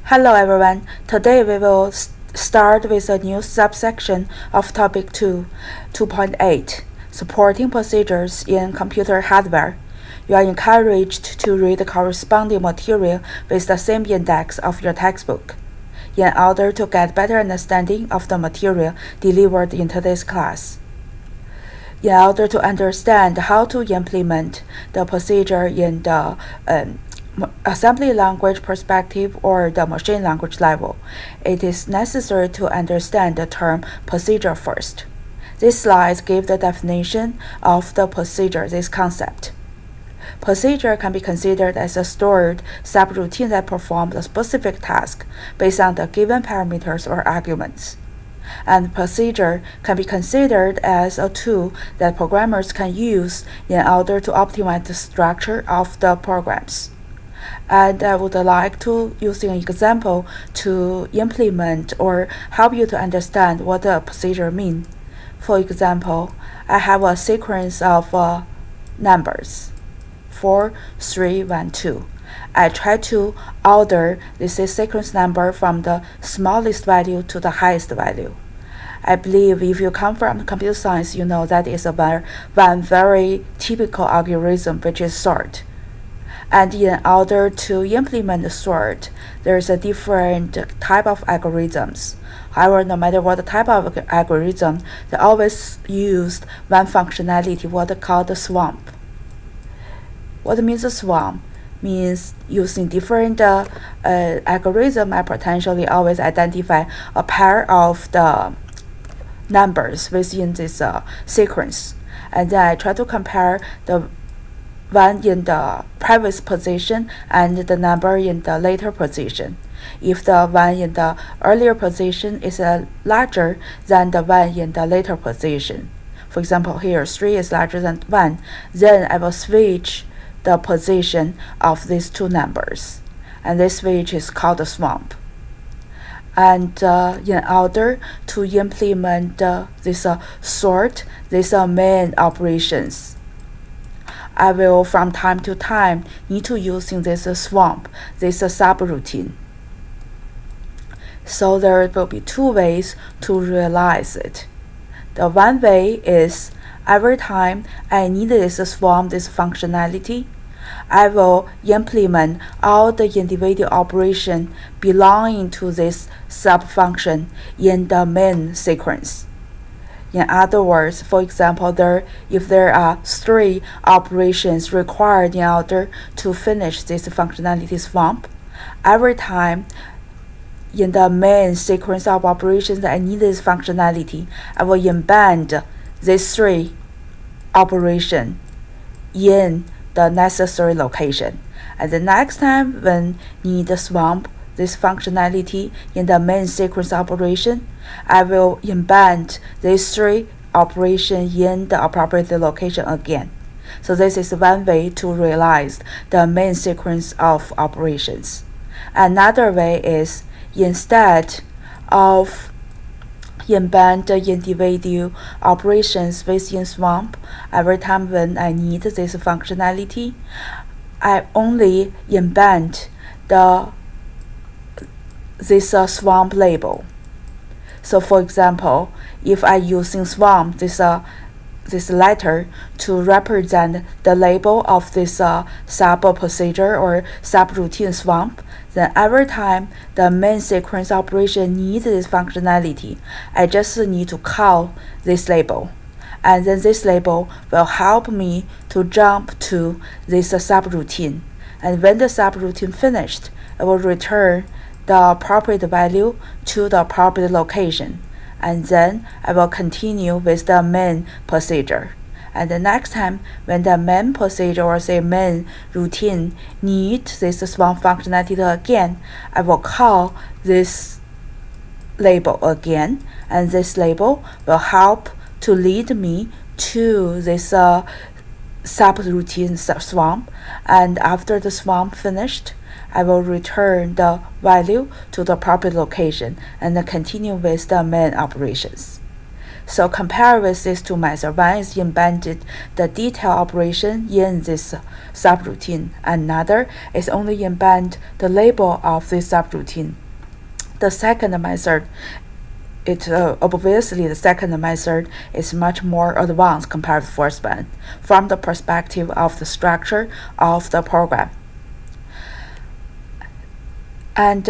Hello everyone. Today we will start with a new subsection of Topic 2, 2.8, Supporting Procedures in Computer Hardware. You are encouraged to read the corresponding material with the same index of your textbook in order to get better understanding of the material delivered in today's class. In order to understand how to implement the procedure in the assembly language perspective or the machine language level, it is necessary to understand the term procedure first. These slides give the definition of the procedure, this concept. Procedure can be considered as a stored subroutine that performs a specific task based on the given parameters or arguments. And procedure can be considered as a tool that programmers can use in order to optimize the structure of the programs. And I would like to use an example to implement or help you to understand what a procedure means. For example, I have a sequence of numbers 4, 3, 1, 2. I try to order this sequence number from the smallest value to the highest value. I believe if you come from computer science, you know that is one very typical algorithm, which is sort. And in order to implement the sort, there is a different type of algorithms. However, no matter what the type of algorithm, they always used one functionality, what they call the swamp. What means a swamp? Means using different algorithm, I potentially always identify a pair of the numbers within this sequence. And then I try to compare the one in the previous position and the number in the later position. If the one in the earlier position is larger than the one in the later position, for example here 3 is larger than 1, then I will switch the position of these two numbers, and this switch is called the swamp. And in order to implement this sort, these main operations, I will from time to time need to using this swamp, this subroutine. So there will be two ways to realize it. The one way is every time I need this swamp, this functionality, I will implement all the individual operation belonging to this subfunction in the main sequence. In other words, for example, if there are 3 operations required in order to finish this functionality swamp, every time in the main sequence of operations that I need this functionality, I will embed these 3 operations in the necessary location. And the next time when need the swamp, this functionality in the main sequence operation, I will embed these 3 operations in the appropriate location again. So this is one way to realize the main sequence of operations. Another way is instead of embed the individual operations within swamp, every time when I need this functionality, I only embed this swamp label. So for example, if I using swamp, this letter to represent the label of this sub procedure or subroutine swamp, then every time the main sequence operation needs this functionality, I just need to call this label. And then this label will help me to jump to this subroutine. And when the subroutine finished, I will return the appropriate value to the appropriate location, and then I will continue with the main procedure. And the next time when the main procedure or say main routine needs this swamp functionality again, I will call this label again, and this label will help to lead me to this subroutine swamp. And after the swamp finished, I will return the value to the proper location and continue with the main operations. So compare with these two methods. One is embedded the detail operation in this subroutine. Another is only embed the label of this subroutine. The second method, obviously the second method is much more advanced compared to the first one from the perspective of the structure of the program. And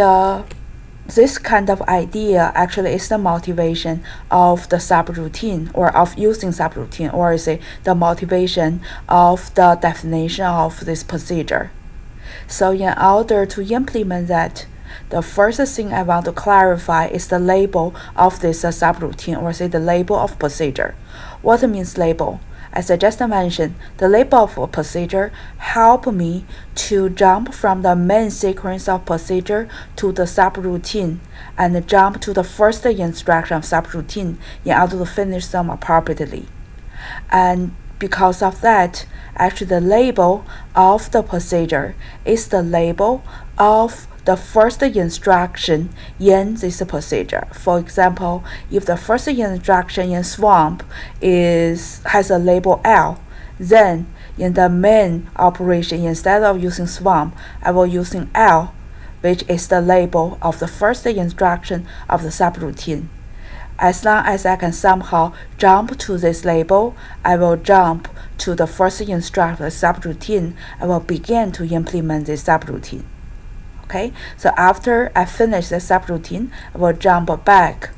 this kind of idea actually is the motivation of the subroutine, or of using subroutine, or say the motivation of the definition of this procedure. So in order to implement that, the first thing I want to clarify is the label of this subroutine, or say the label of procedure. What means label? As I just mentioned, the label of a procedure help me to jump from the main sequence of procedure to the subroutine and jump to the first instruction of subroutine in order to finish them appropriately. And because of that, actually the label of the procedure is the label of the first instruction in this procedure. For example, if the first instruction in SWAMP has a label L, then in the main operation, instead of using SWAMP, I will using L, which is the label of the first instruction of the subroutine. As long as I can somehow jump to this label, I will jump to the first instruction of the subroutine. I will begin to implement this subroutine. Okay, so after I finish the subroutine, I will jump back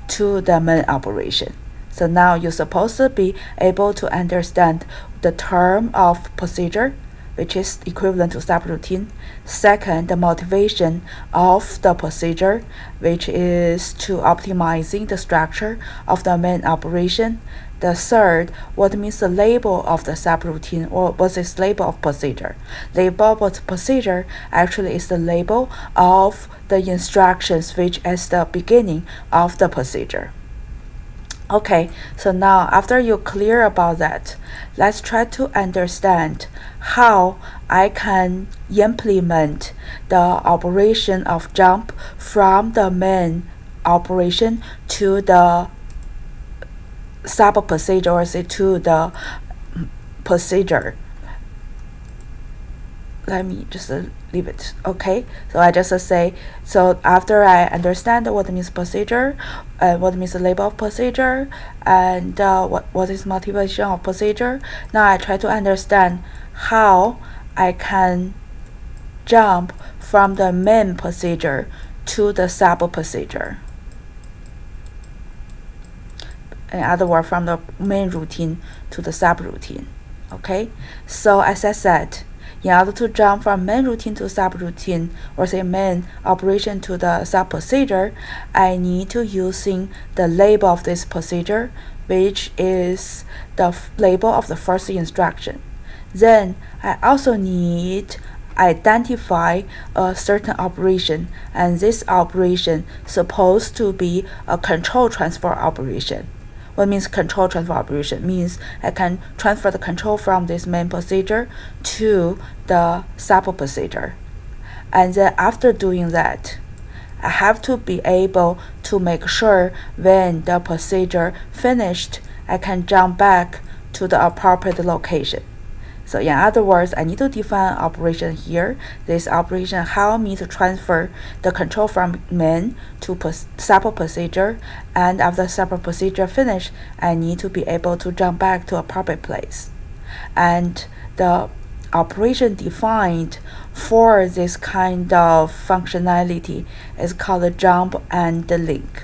to the main operation. So now you're supposed to be able to understand the term of procedure, which is equivalent to subroutine. Second, the motivation of the procedure, which is to optimizing the structure of the main operation. The third, what means the label of the subroutine, or what is label of procedure? Label of procedure actually is the label of the instructions which is the beginning of the procedure. Okay, so now after you're clear about that, let's try to understand how I can implement the operation of jump from the main operation to the sub-procedure, or say to the procedure. Let me just leave it. Okay, so I just say, so after I understand what means procedure, what means the label of procedure, and what is motivation of procedure, now I try to understand how I can jump from the main procedure to the sub-procedure. In other words, from the main routine to the subroutine. Okay, so as I said, in order to jump from main routine to subroutine, or say main operation to the sub-procedure, I need to using the label of this procedure, which is the label of the first instruction. Then I also need identify a certain operation, and this operation supposed to be a control transfer operation. What means control transfer operation? Means I can transfer the control from this main procedure to the sub-procedure. And then after doing that, I have to be able to make sure when the procedure finished, I can jump back to the appropriate location. So in other words, I need to define an operation here. This operation help me to transfer the control from main to sub-procedure, and after sub-procedure finish, I need to be able to jump back to appropriate place. And the operation defined for this kind of functionality is called a jump and the link.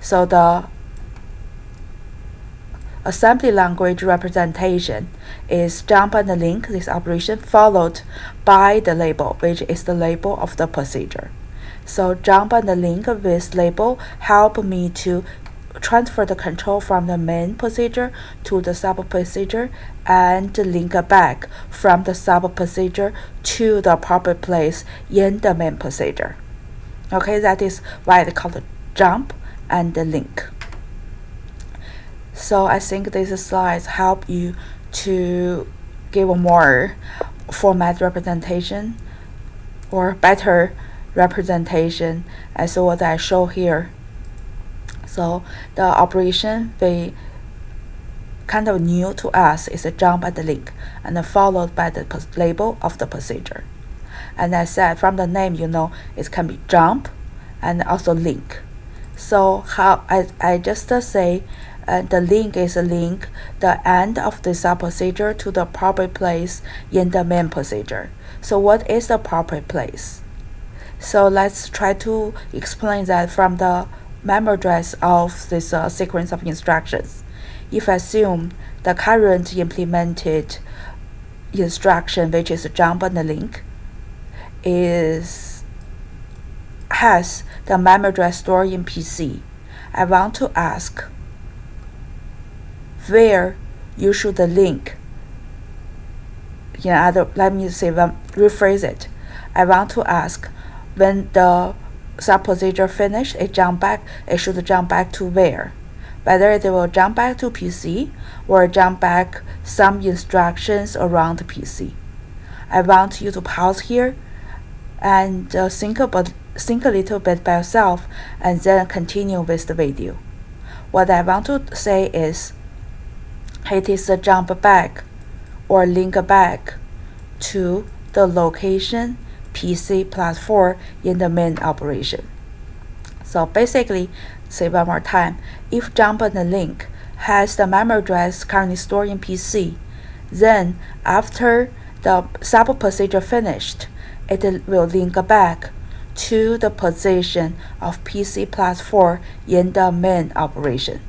So the assembly language representation is jump and link, this operation, followed by the label, which is the label of the procedure. So jump and link with label help me to transfer the control from the main procedure to the sub-procedure, and link back from the sub-procedure to the proper place in the main procedure. Okay, that is why they call it jump and the link. So I think these slides help you to give a more format representation, or better representation as what I show here. So the operation we kind of new to us is a jump and the link, and then followed by the label of the procedure. And I said from the name, it can be jump and also link. So how I just say the link is a link the end of the sub procedure to the proper place in the main procedure. So what is the proper place? So let's try to explain that from the memory address of this sequence of instructions. If I assume the current implemented instruction, which is jump and the link, has the memory address stored in PC, I want to ask where you should link. Let me rephrase it. I want to ask when the sub procedure finished, it should jump back to where? Whether it will jump back to PC or jump back some instructions around the PC. I want you to pause here and think a little bit by yourself and then continue with the video. What I want to say is it is a jump back or link back to the location PC plus 4 in the main operation. So basically, say one more time, if jump and link has the memory address currently stored in PC, then after the sub procedure finished, it will link back to the position of PC plus 4 in the main operation.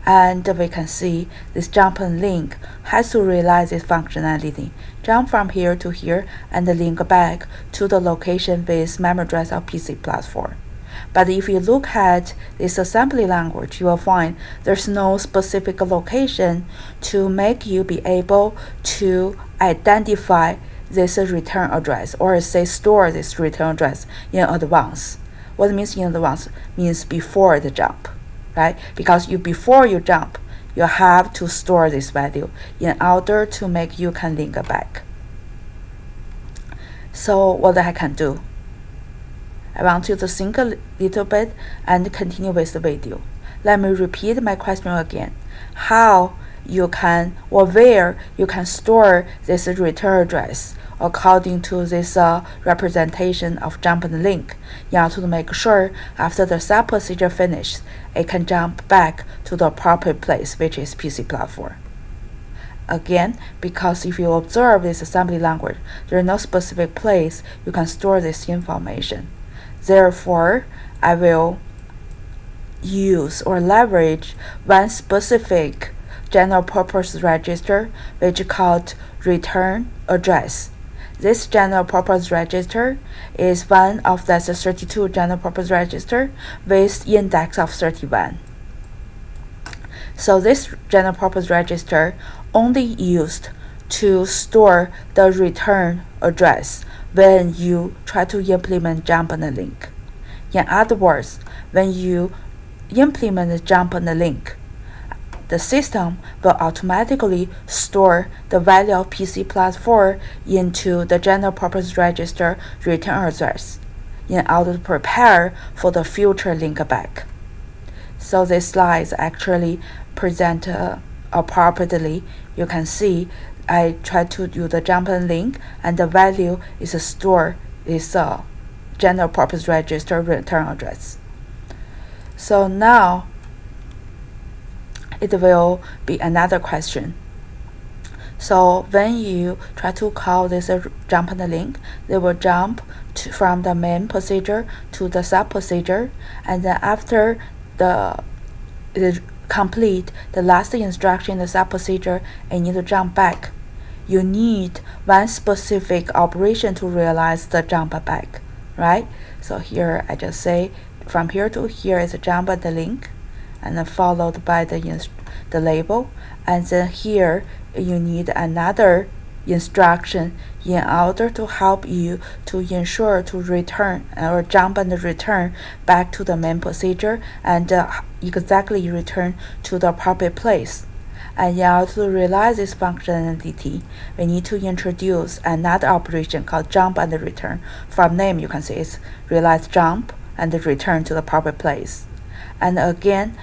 And we can see this jump and link has to realize this functionality. Jump from here to here and link back to the location with memory address of PC plus 4. But if you look at this assembly language, you will find there's no specific location to make you be able to identify this return address or say store this return address in advance. What it means in advance means before the jump, right? Because before you jump, you have to store this value in order to make you can link back. So what I can do? I want you to think a little bit and continue with the video. Let me repeat my question again. How you can or where you can store this return address according to this representation of jump and link in order to make sure after the sub procedure finishes, it can jump back to the proper place, which is PC plus 4. Again, because if you observe this assembly language, there is no specific place you can store this information. Therefore, I will use or leverage one specific general purpose register which is called return address. This general purpose register is one of the 32 general purpose register with index of 31. So this general purpose register only used to store the return address when you try to implement jump and link. In other words, when you implement the jump and link, the system will automatically store the value of PC plus 4 into the general purpose register return address in order to prepare for the future link back. So these slides actually present appropriately. You can see I try to do the jump and link, and the value is stored is general purpose register return address. So now it will be another question. So when you try to call this jump and link, they will jump from the main procedure to the sub procedure, and then after it complete the last instruction in the sub procedure and need to jump back. You need one specific operation to realize the jump back, right? So here I just say from here to here is a jump and the link, and then followed by the label, and then here you need another instruction in order to help you to ensure to return or jump and return back to the main procedure and exactly return to the proper place. And in order to realize this functionality, we need to introduce another operation called jump and return. From name, you can see it's realize jump and return to the proper place. And again,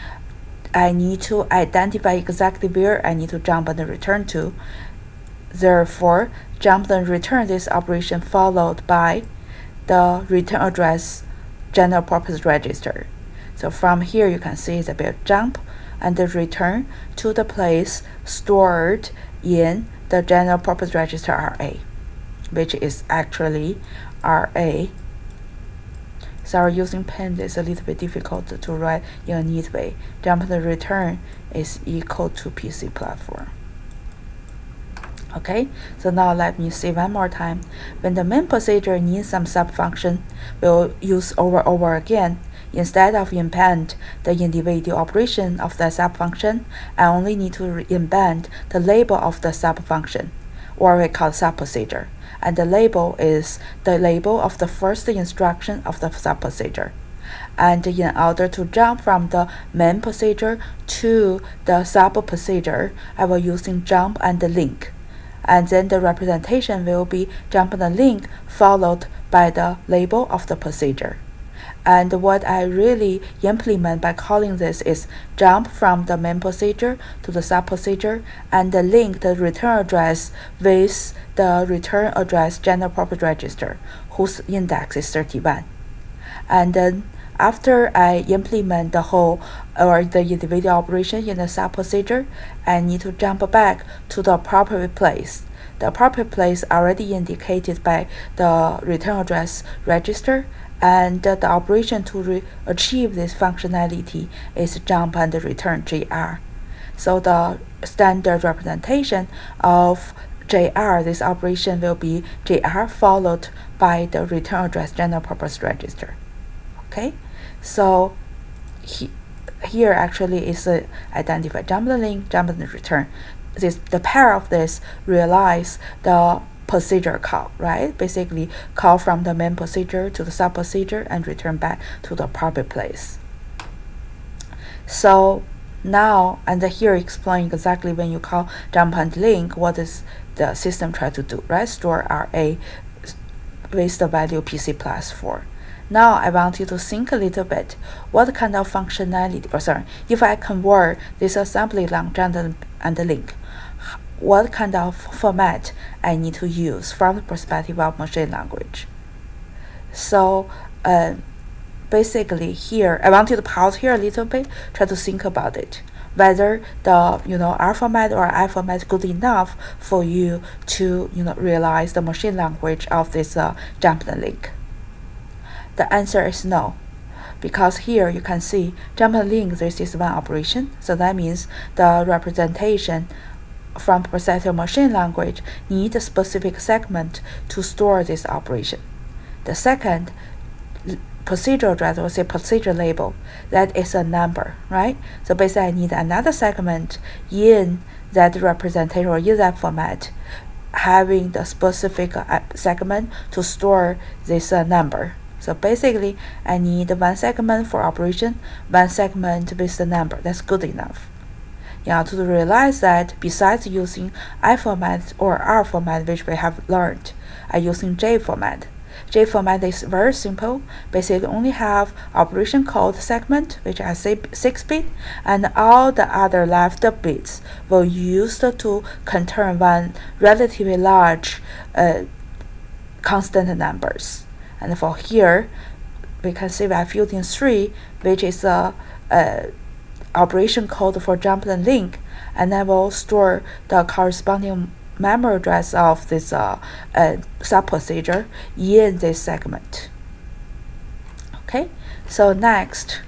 I need to identify exactly where I need to jump and return to. Therefore, jump and return this operation followed by the return address general purpose register. So from here you can see the bit jump and the return to the place stored in the general purpose register RA, which is actually RA. Sorry, using pen is a little bit difficult to write in a neat way. Jump and return is equal to PC platform. Okay, so now let me see one more time. When the main procedure needs some subfunction, we'll use over again. Instead of impend the individual operation of the subfunction, I only need to impend the label of the subfunction, or we call subprocedure. And the label is the label of the first instruction of the subprocedure. And in order to jump from the main procedure to the subprocedure, I will using jump and link. And then the representation will be jump and link followed by the label of the procedure. And what I really implement by calling this is jump from the main procedure to the subprocedure and link the return address with the return address general purpose register, whose index is 31. And then after I implement the whole or the individual operation in the subprocedure, I need to jump back to the appropriate place. The appropriate place already indicated by the return address register, and the operation to achieve this functionality is jump and return JR. So the standard representation of JR, this operation will be JR followed by the return address general purpose register. Okay, so here actually is identify jump and link, jump and return. The pair of this realize the procedure call, right? Basically call from the main procedure to the subprocedure and return back to the proper place. So now, and here explain exactly when you call jump and link, what is the system try to do, right? Store RA with the value PC plus 4. Now I want you to think a little bit, what kind of functionality, if I convert this assembly long jump and link, what kind of format I need to use from the perspective of machine language. So basically here, I want you to pause here a little bit, try to think about it. Whether the R format or I format is good enough for you to realize the machine language of this jump and link. The answer is no, because here you can see jump and link, this is one operation, so that means the representation from perceptual machine language need a specific segment to store this operation. The second procedure address, or say procedure label, that is a number, right? So basically I need another segment in that representation or in that format having the specific segment to store this number. So basically I need one segment for operation, one segment with the number. That's good enough. To realize that besides using I format or R format, which we have learned, I'm using J format. J format is very simple. Basically only have operation code segment, which has 6 bits, and all the other left bits will used to contain one relatively large constant numbers. And for here, we can see we are using 3, which is a operation code for jump and link, and I will store the corresponding memory address of this subprocedure in this segment. Okay, so next,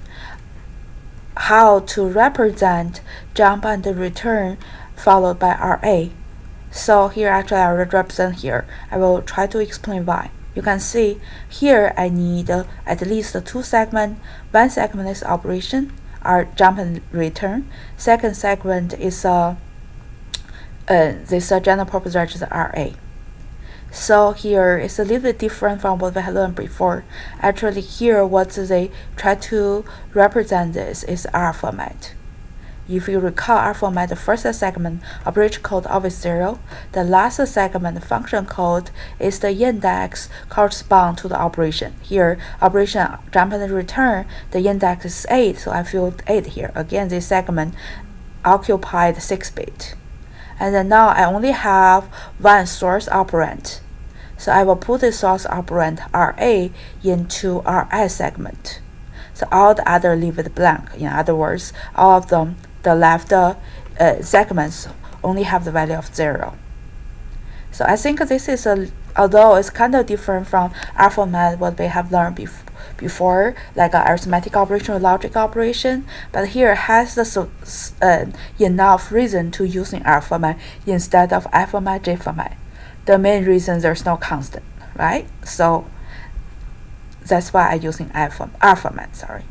how to represent jump and return followed by RA. So here actually I already represent here. I will try to explain why. You can see here I need at least 2 segments. One segment is operation, or jump and return. Second segment is this general purpose register RA. So here it's a little bit different from what we had learned before. Actually here what they try to represent this is R format. if you recall our format, the first segment operation code always 0. The last segment function code is the index correspond to the operation. Here, operation jump and return, the index is 8, so I filled 8 here. Again, this segment occupied 6-bit. And then now I only have one source operand. So I will put the source operand RA into RI segment. So all the other leave it blank. In other words, all of them, the left segments only have the value of 0. So I think this is although it's kind of different from our format what we have learned before, like an arithmetic operation or logic operation, but here has the enough reason to using R format instead of I format, J format. The main reason there's no constant, right? So that's why I'm using R format, sorry.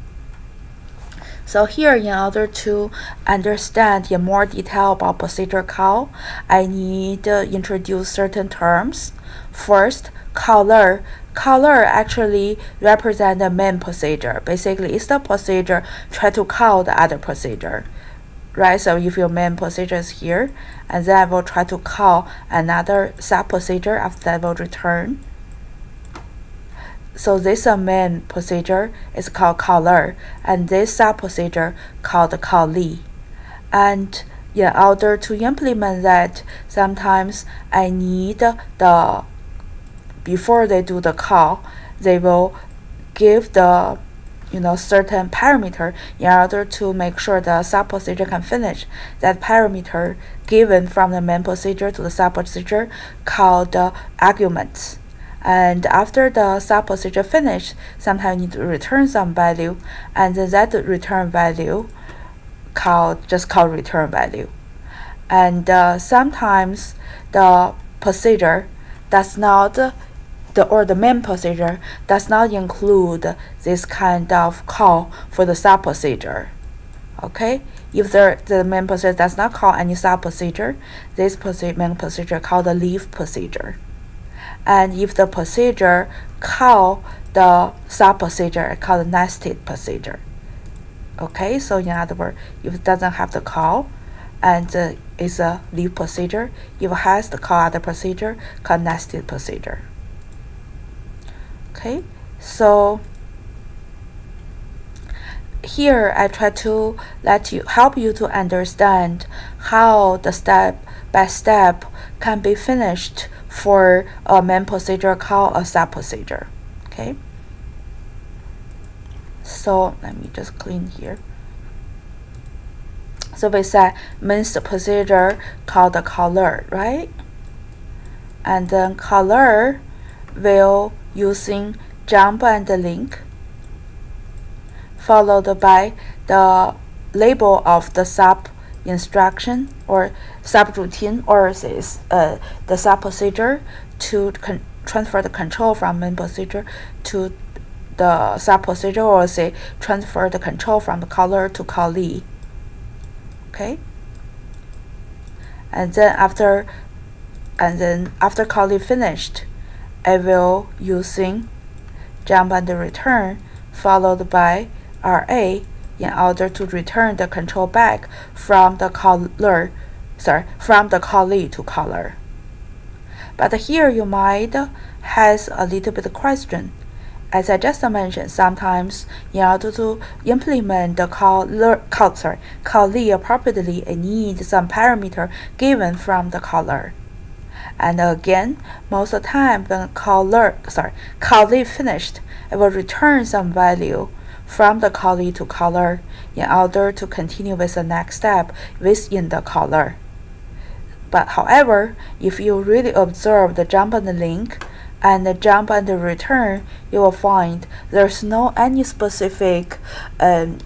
So here, in order to understand in more detail about procedure call, I need to introduce certain terms. First, caller. Caller actually represent the main procedure. Basically, it's the procedure try to call the other procedure, right? So if your main procedure is here, and then I will try to call another sub procedure after that will return. So this main procedure is called caller, and this sub procedure called callee. And in order to implement that, sometimes I need before they do the call, they will give the certain parameter in order to make sure the sub procedure can finish. That parameter given from the main procedure to the sub procedure called the arguments. And after the sub procedure finish, sometimes you need to return some value, and that return value just called return value. And sometimes the procedure does not the main procedure does not include this kind of call for the sub procedure. Okay, if the main procedure does not call any sub procedure, this main procedure called the leave procedure. And if the procedure call the sub procedure, called the nested procedure. Okay, so in other words, if it doesn't have the call and it's a leave procedure, if it has the call other procedure, called nested procedure. Okay, so here I try to help you to understand how the step by step can be finished for a main procedure call a sub procedure. Okay, so let me just clean here. So we said main procedure called the caller, right? And then caller will using jump and link followed by the label of the sub instruction or subroutine, or the sub procedure to transfer the control from main procedure to the sub procedure, or transfer the control from the caller to callee. Okay, and then after callee finished, I will using jump and return followed by RA in order to return the control back from the callee to caller. But here you might has a little bit of question. As I just mentioned, sometimes in order to implement the callee appropriately, I need some parameter given from the caller. And again, most of the time when callee finished, I will return some value from the callee to caller in order to continue with the next step within the caller. But however, if you really observe the jump and the link and the jump and the return, you will find there's no any specific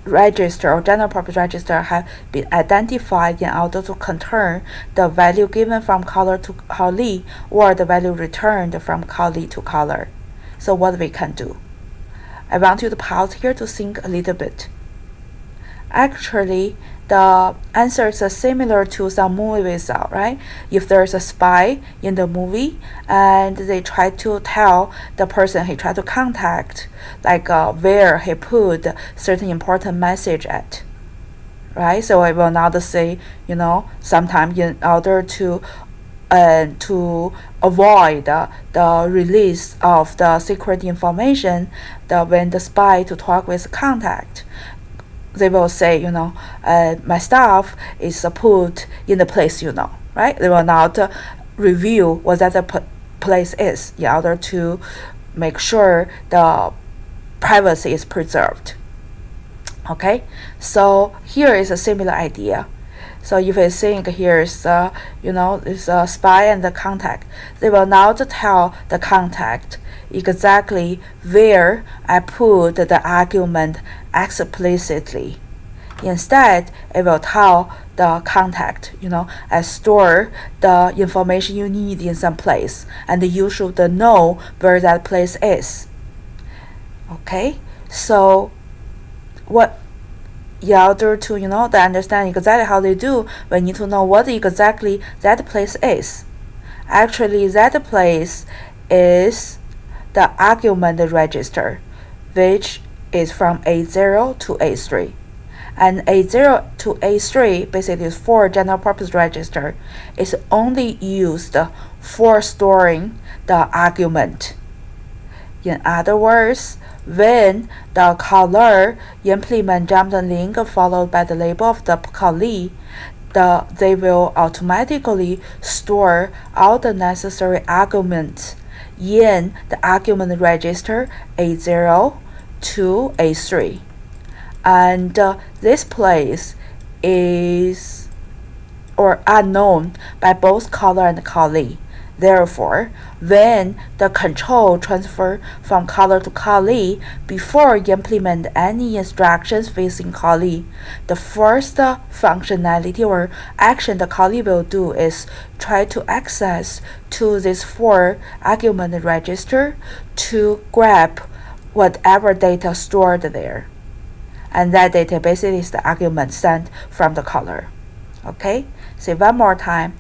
register or general purpose register have been identified in order to return the value given from caller to callee or the value returned from callee to caller. So what we can do? I want you to pause here to think a little bit. Actually, the answer is similar to some movie we saw, right? If there's a spy in the movie and they try to tell the person he tried to contact, where he put certain important message at, right? So I will not say, sometimes in order to avoid the release of the secret information, when the spy to talk with contact, they will say, my stuff is put in the place, right? They will not reveal what that place is in order to make sure the privacy is preserved. Okay, so here is a similar idea. So if you think here is is a spy and the contact, they will not tell the contact exactly where I put the argument explicitly. Instead, it will tell the contact, I store the information you need in some place, and you should know where that place is. Okay, so what in order to to understand exactly how they do, we need to know what exactly that place is. Actually, that place is the argument register, which is from A0 to A3. And A0 to A3 basically is for general purpose register, is only used for storing the argument. In other words, when the caller implement jumped link followed by the label of the callee, they will automatically store all the necessary arguments in the argument register A0 to A3. And this place is unknown by both caller and callee. Therefore, when the control transfer from caller to callee, before you implement any instructions facing callee, the first functionality or action the callee will do is try to access to this 4 argument register to grab whatever data stored there. And that data basically is the argument sent from the caller. Okay, say one more time.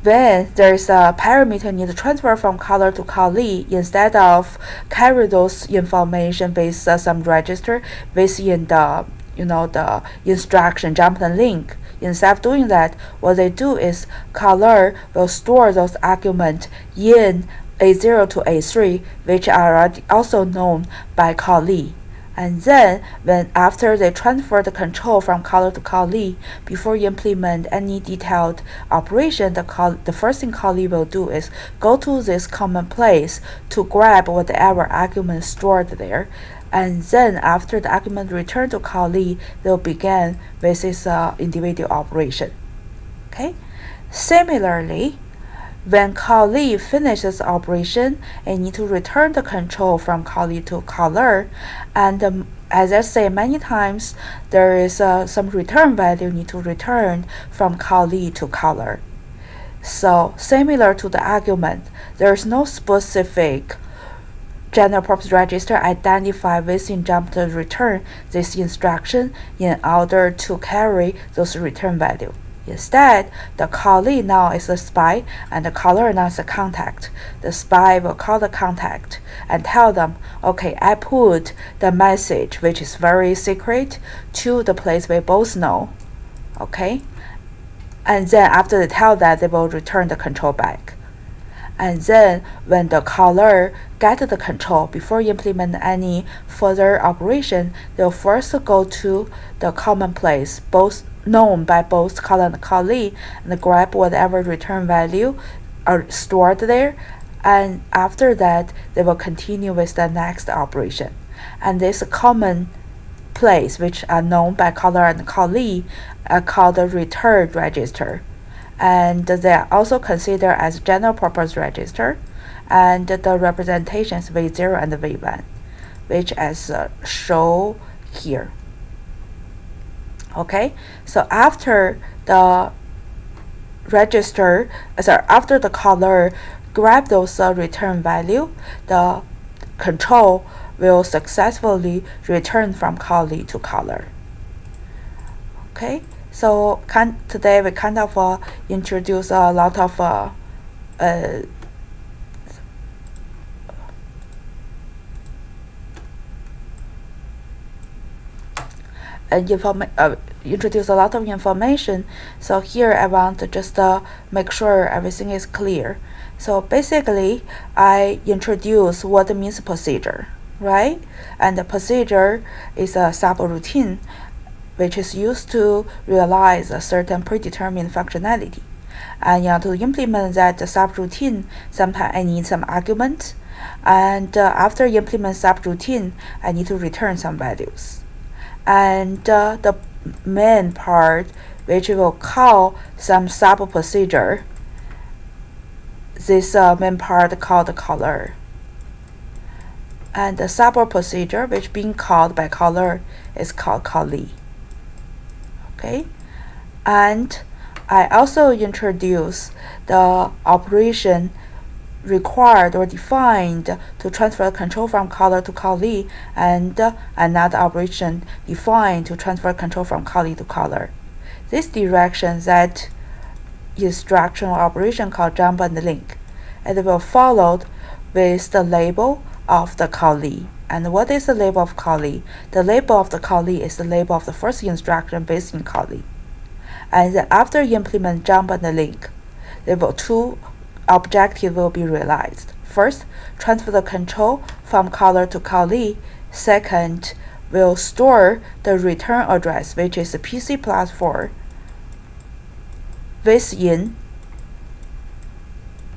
When there is a parameter need to transfer from caller to callee, instead of carry those information with some register within the the instruction jump and link, instead of doing that, what they do is caller will store those arguments in A0 to A3, which are also known by callee. And then, after they transfer the control from caller to callee, before you implement any detailed operation, the first thing callee will do is go to this common place to grab whatever argument stored there. And then, after the argument returned to callee, they'll begin with this individual operation. Okay. Similarly, when callee finishes operation, it need to return the control from callee to caller, and as I say many times, there is some return value need to return from callee to caller. So similar to the argument, there is no specific general purpose register identified within jump to return this instruction in order to carry those return value. Instead, the callee now is a spy and the caller now is a contact. The spy will call the contact and tell them, okay, I put the message, which is very secret, to the place we both know. Okay? And then after they tell that, they will return the control back. And then when the caller gets the control, before you implement any further operation, they'll first go to the common place, both known by both caller and callee, and grab whatever return value are stored there. And after that, they will continue with the next operation. And this common place, which are known by caller and callee, are called the return register. And they are also considered as general purpose register, and the representations V0 and V1, which as shown here. Okay, so after the after the caller grab those return value, the control will successfully return from callee to caller. Okay. So today we kind of introduce a lot of introduce a lot of information. So here I want to just make sure everything is clear. So basically, I introduce what means procedure, right? And the procedure is a subroutine which is used to realize a certain predetermined functionality. And to implement that subroutine, sometimes I need some argument. And after implement subroutine, I need to return some values. And the main part, which will call some sub-procedure, this main part called caller. And the sub-procedure, which being called by caller, is called callee. Okay, and I also introduce the operation required or defined to transfer control from caller to callee, and another operation defined to transfer control from callee to caller. This direction that instructional operation called jump and link. It will followed with the label of the callee. And what is the label of callee? The label of the callee is the label of the first instruction based in callee. And then after implement jump and link, there will two objectives will be realized. First, transfer the control from caller to callee. Second, will store the return address, which is PC plus 4, within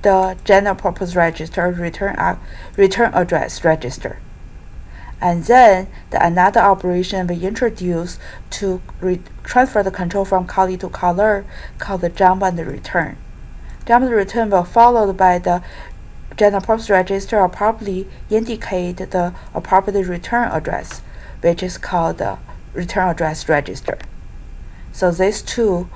the general purpose register return address register. And then another operation we introduce to transfer the control from callee to caller called the jump and return. Jump and return will followed by the general purpose register or properly indicate the appropriate return address, which is called the return address register. So these two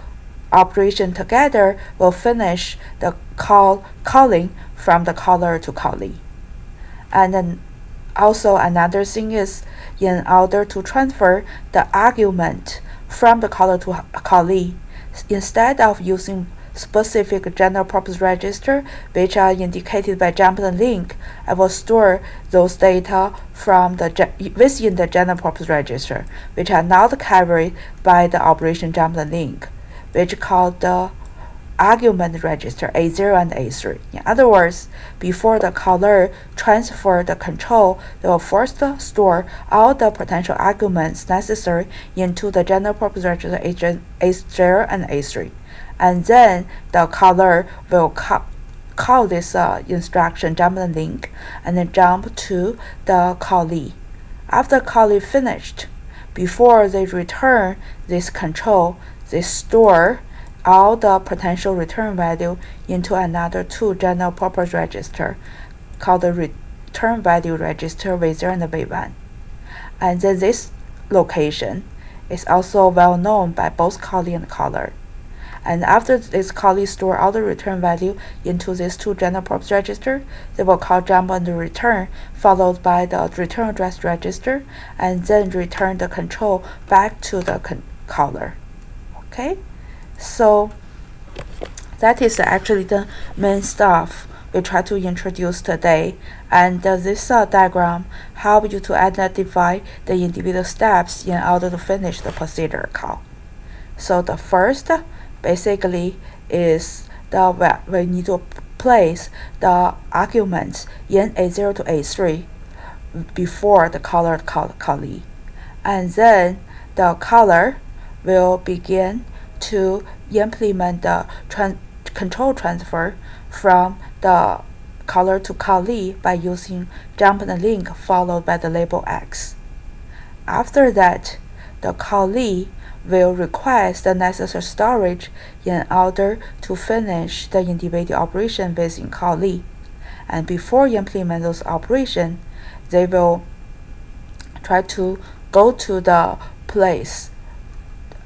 operations together will finish the calling from the caller to callee. And then also another thing is, in order to transfer the argument from the caller to callee, instead of using specific general purpose register which are indicated by jump and link, I will store those data from within the general purpose register, which are not carried by the operation jump and link, which called the argument register A0 and A3. In other words, before the caller transfer the control, they will first store all the potential arguments necessary into the general purpose register A0 and A3. And then the caller will call this instruction jump and link, and then jump to the callee. After callee finished, before they return this control, they store all the potential return value into another two general purpose register called the return value register V0 and V1. And then this location is also well known by both callee and caller. And after this callee store all the return value into these two general purpose register, they will call jump and return, followed by the return address register, and then return the control back to the caller. Okay, so that is actually the main stuff we try to introduce today. And this diagram helps you to identify the individual steps in order to finish the procedure call. So the first basically is we need to place the arguments in A0 to A3 before the caller callee, and then the caller will begin to implement the control transfer from the caller to callee by using jump and link followed by the label X. After that, the callee will request the necessary storage in order to finish the individual operation based in callee. And before implement those operations, they will try to go to the place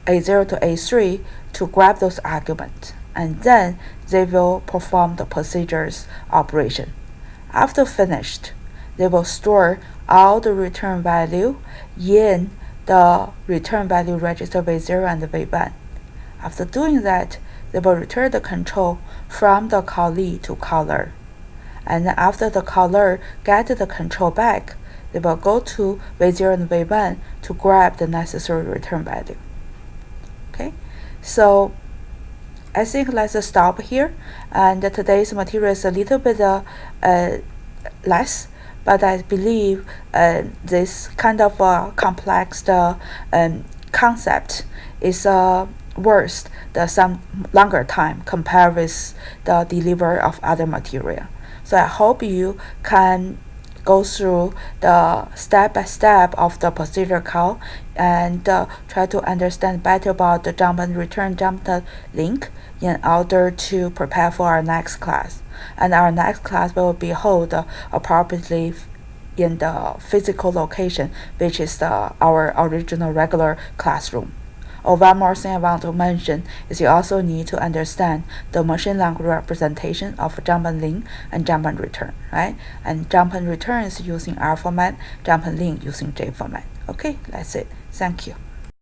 A0 to A3 to grab those arguments, and then they will perform the procedures operation. After finished, they will store all the return value in the return value register V0 and V1. After doing that, they will return the control from the callee to caller. And after the caller gets the control back, they will go to V0 and V1 to grab the necessary return value. So I think let's stop here. And today's material is a little bit less, but I believe this kind of complex concept is worth some longer time compared with the delivery of other material. So I hope you can go through the step-by-step of the procedure call and try to understand better about the jump and return jump link in order to prepare for our next class. And our next class will be held appropriately in the physical location, which is our original regular classroom. Oh, one more thing I want to mention is you also need to understand the machine language representation of jump and link and jump and return, right? And jump and return is using R format, jump and link using J format. Okay, that's it. Thank you.